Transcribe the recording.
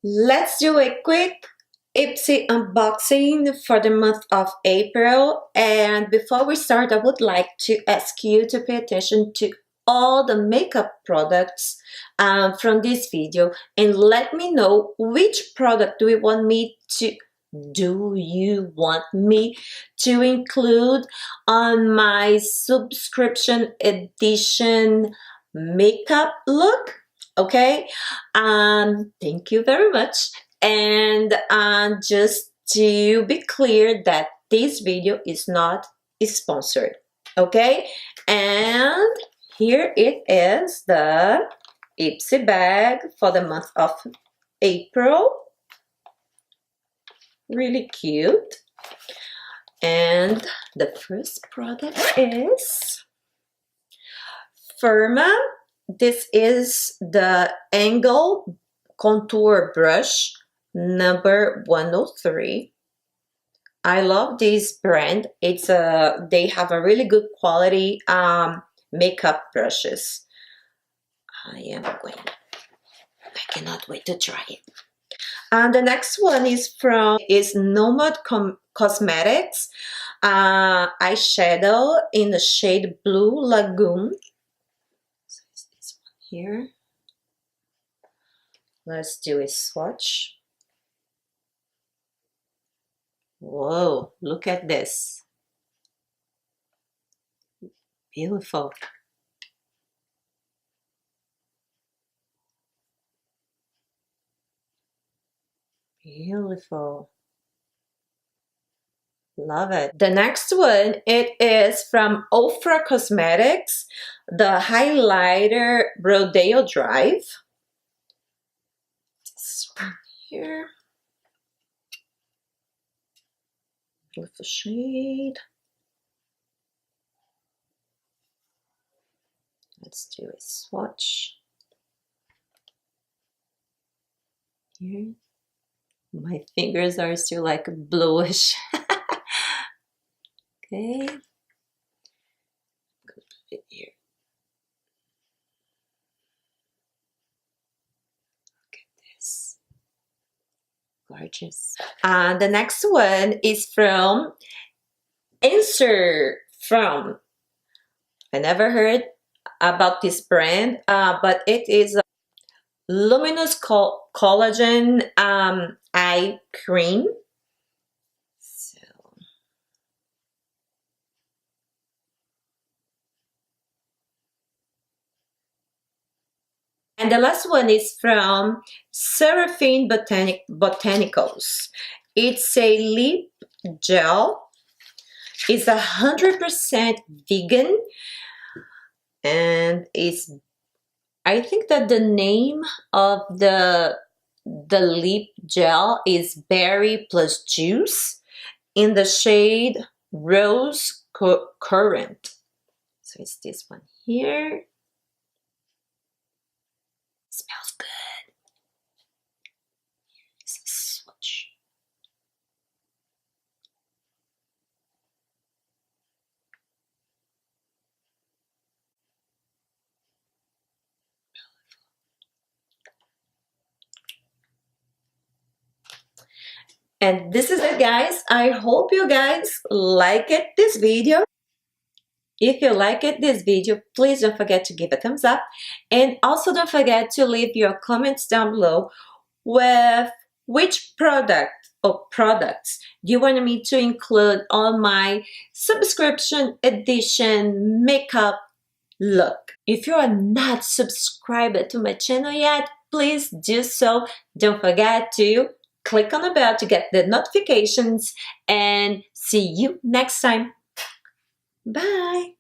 Let's do a quick Ipsy unboxing for the month of April. And before we start, I would like to ask you to pay attention to all the makeup products from this video and let me know which product do you want me to include on my subscription edition makeup look. Okay, thank you very much. And just to be clear that this video is not sponsored. Okay, and here it is, the Ipsy bag for the month of April. Really cute. And the first product is Firma. This is the Angle Contour Brush number 103. I love this brand. They have a really good quality makeup brushes. I cannot wait to try it. And the next one is Nomad Cosmetics eyeshadow in the shade Blue Lagoon. So it's this one here. Let's do a swatch. Whoa, look at this. Beautiful. Beautiful. Love it. The next one, it is from Ofra Cosmetics, the highlighter Rodeo Drive. This one here. Beautiful shade. Let's do a swatch. Here. My fingers are still like bluish. Okay. Put it here. Look at this. Gorgeous. The next one is from From. I never heard about this brand, but it is a Luminous Collagen eye cream. So and the last one is from Seraphine Botanicals. It's a lip gel. It's 100% vegan, and I think that the name of the lip gel is Berry Plus Juice in the shade Rose Current. So it's this one here. Smells good. Here's a swatch. And this is it, guys. I hope you guys like this video. If you this video, please don't forget to give a thumbs up. And also don't forget to leave your comments down below with which product or products you want me to include on my subscription edition makeup look. If you are not subscribed to my channel yet, please do so. Don't forget to click on the bell to get the notifications, and see you next time. Bye.